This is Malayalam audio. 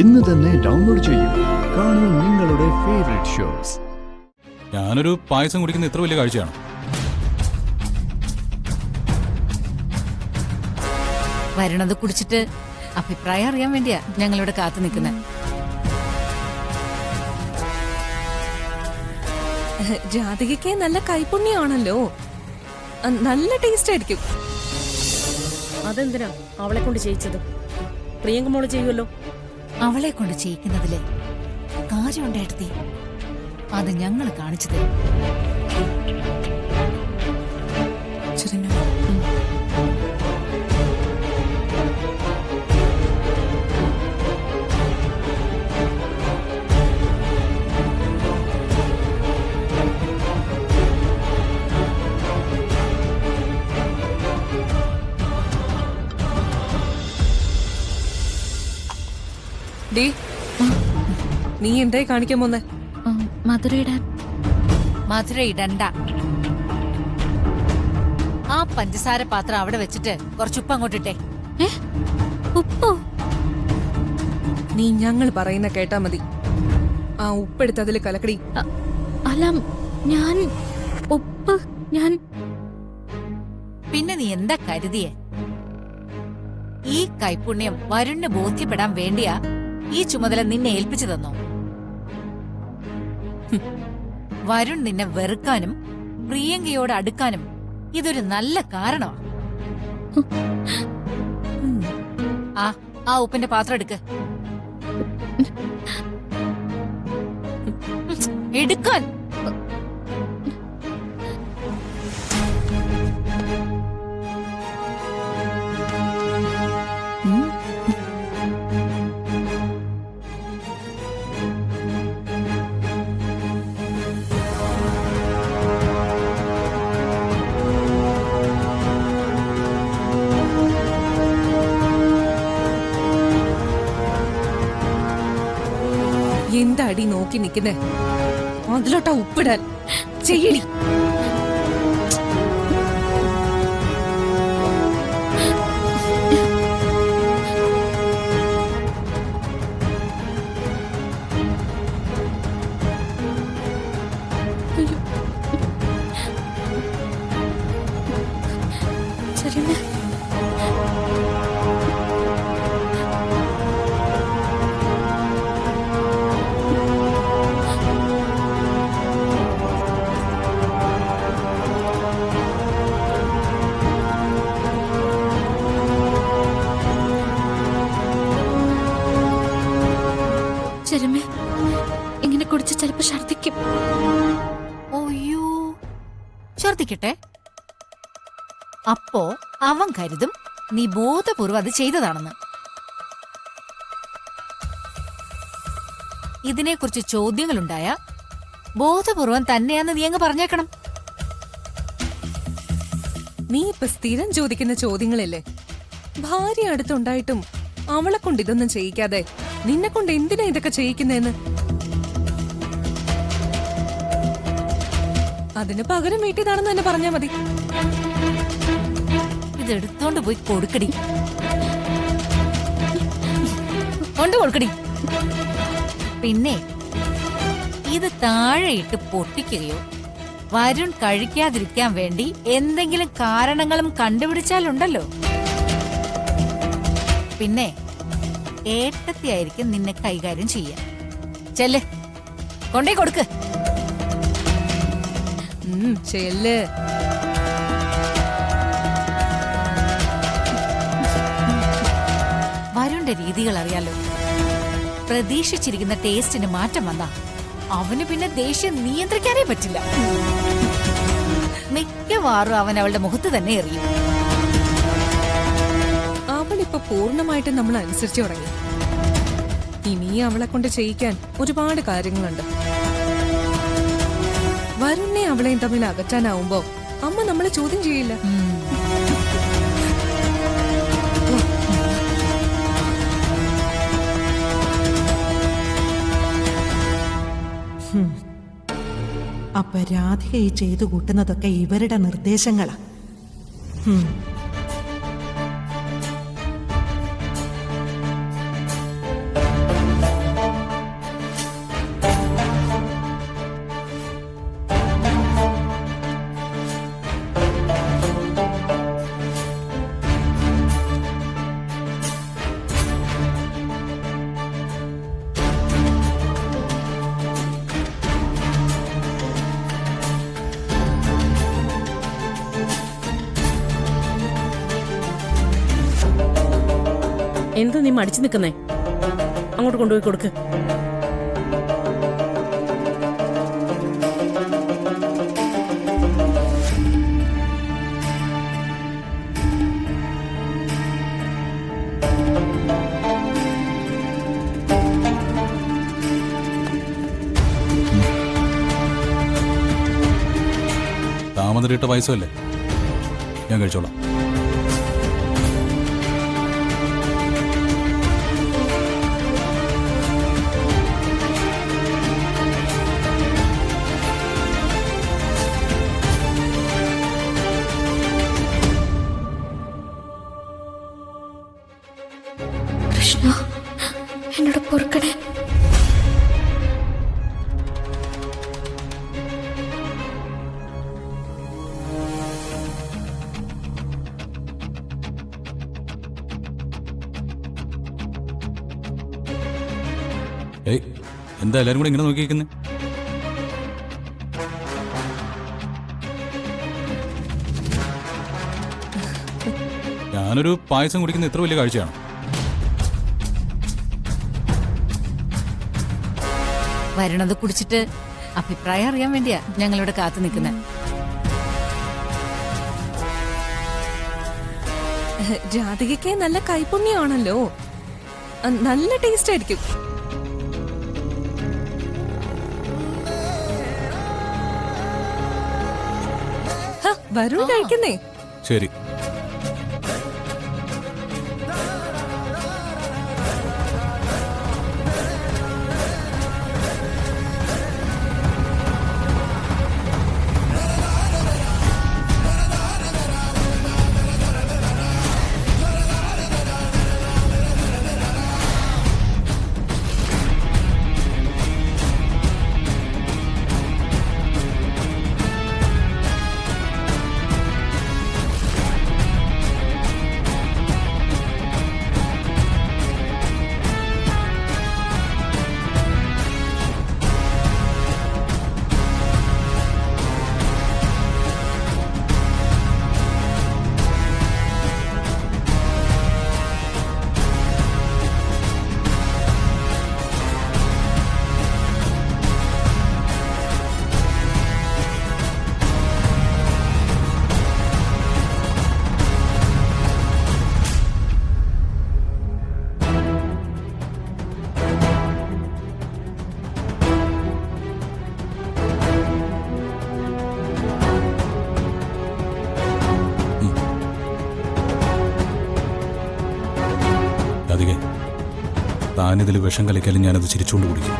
ഇന്ന് തന്നെ ഡൗൺലോഡ് ചെയ്യൂ. കാണൂ നിങ്ങളുടെ ഫേവറേറ്റ് ഷോസ്. ഞാനൊരു പായസം കുടിക്കുന്ന ഇത്ര വലിയ കാഴ്ചയാണ്. വരണത് കുടിച്ചിട്ട് അഭിപ്രായം അറിയാൻ വേണ്ടിയാ ഞങ്ങളിവിടെ കാത്തു നിൽക്കുന്നത്. ജാതികയ്ക്ക് നല്ല കൈപുണ്യാണല്ലോ, നല്ല ടേസ്റ്റ് ആയിരിക്കും. അതെന്തിനാ അവളെ കൊണ്ട് ചെയ്യിച്ചത്? പ്രിയങ്ക മോള് ചെയ്യുമല്ലോ. അവളെ കൊണ്ട് ചെയ്യിക്കുന്നതില് കാര്യമുണ്ടായിരുത്തി, അത് ഞങ്ങൾ കാണിച്ചു തരും. നീ എന്തായി കാണിക്കാൻ പോന്നെ? മധുര ഇടണ്ട. ആ പഞ്ചസാര പാത്രം അവിടെ വെച്ചിട്ട് കുറച്ചുപ്പ് അങ്ങോട്ടിട്ടെ. ഉപ്പോ? നീ ഞങ്ങൾ പറയുന്ന കേട്ടാ മതി. ആ ഉപ്പെടുത്ത് അതില് കലക്കടി. അല്ല, ഞാൻ ഉപ്പ് ഞാൻ പിന്നെ നീ എന്താ കരുതിയേ? ഈ കൈപുണ്യം വരുണിന് ബോധ്യപ്പെടാൻ വേണ്ടിയാ ഈ ചുമതല നിന്നെ ഏൽപ്പിച്ചു തന്നോ? വരുൺ നിന്നെ വെറുക്കാനും പ്രിയങ്കയോട് അടുക്കാനും ഇതൊരു നല്ല കാരണമാ. ആ ഉപ്പിന്റെ പാത്രം എടുക്ക്. എടുക്കാൻ. എന്താ അടി നോക്കി നിക്കുന്നേ? അതിലോട്ടാ ഉപ്പിടാൻ. ചെയ്യടി. ഇങ്ങനെ കുടിച്ച് ചിലപ്പോ ഛർദിക്കും. ഓയ്യോ, ഛർദിക്കട്ടെ. അപ്പോ അവൻ കരുതും നീ ബോധപൂർവ്വം അത് ചെയ്തതാണെന്ന്. ഇതിനെക്കുറിച്ച് ചോദ്യങ്ങളുണ്ടായ ബോധപൂർവം തന്നെയാന്ന് നീ അങ്ങ് പറഞ്ഞേക്കണം. നീ ഇപ്പൊ സ്ഥിരം ചോദിക്കുന്ന ചോദ്യങ്ങളല്ലേ? ഭാര്യ അടുത്തുണ്ടായിട്ടും അവളെ കൊണ്ട് ഇതൊന്നും ചെയ്യിക്കാതെ നിന്നെ കൊണ്ട് എന്തിനാ ഇതൊക്കെ ചെയ്യിക്കുന്നേന്ന്? അതിന് പകരം വീട്ടിയതാണെന്ന് തന്നെ പറഞ്ഞാ മതി. ഇതെടുത്തോണ്ട് പോയി കൊടുക്കടി. കൊണ്ട് കൊടുക്കടി. പിന്നെ ഇത് താഴെയിട്ട് പൊട്ടിക്കുകയോ വരുൺ കഴിക്കാതിരിക്കാൻ വേണ്ടി എന്തെങ്കിലും കാരണങ്ങളും കണ്ടുപിടിച്ചാലുണ്ടല്ലോ, പിന്നെ ഏട്ടത്തിയായിരിക്കും നിന്നെ കൈകാര്യം ചെയ്യാൻ. ചെല്ല്, കൊണ്ടേ കൊടുക്ക്. ചെല്ല്. വരുണിന്റെ രീതികൾ അറിയാലോ. പ്രതീക്ഷിച്ചിരിക്കുന്ന ടേസ്റ്റിന് മാറ്റം വന്നാ അവന് പിന്നെ ദേഷ്യം നിയന്ത്രിക്കാനേ പറ്റില്ല. മിക്കവാറും അവൻ അവളുടെ മുഖത്ത് തന്നെ എറിയും. അവളിപ്പോ പൂർണ്ണമായിട്ടും നമ്മൾ അനുസരിച്ചു തുടങ്ങി. ഇനി അവളെ കൊണ്ട് ചെയ്യിക്കാൻ ഒരുപാട് കാര്യങ്ങളുണ്ട്. വരുണിനെ അവളെയും തമ്മിൽ അകറ്റാനാവുമ്പോ അമ്മ നമ്മളെ ചോദ്യം ചെയ്യില്ല. അപ്പൊ രാധിക ഈ ചെയ്തു കൂട്ടുന്നതൊക്കെ ഇവരുടെ നിർദ്ദേശങ്ങളാ. എന്ത് നീ മടിച്ചു നിൽക്കുന്നേ? അങ്ങോട്ട് കൊണ്ടുപോയി കൊടുക്ക്. താമരയിട്ട പായസമല്ലേ, ഞാൻ കഴിച്ചോളാം. കൃഷ്ണ, എന്നോട് പൊറുക്കണേ. ഏയ്, എന്താ എല്ലാരും കൂടെ ഇങ്ങനെ നോക്കിയിരിക്കുന്നത്? ഞാനൊരു പായസം കുടിക്കുന്ന ഇത്ര വലിയ കാഴ്ചയാണ്. വരണത് കുടിച്ചിട്ട് അഭിപ്രായം അറിയാൻ വേണ്ടിയാ ഞങ്ങളിവിടെ കാത്തു നിൽക്കുന്നത്. രാധികയ്ക്ക് നല്ല കൈപുണ്യമാണല്ലോ, നല്ല ടേസ്റ്റ് ആയിരിക്കും. വരുൺ കഴിക്കുന്നേ. ശരി. താനിതിൽ വിഷം കലക്കിയാലും ഞാനത് ചിരിച്ചുകൊണ്ട് കുടിക്കും.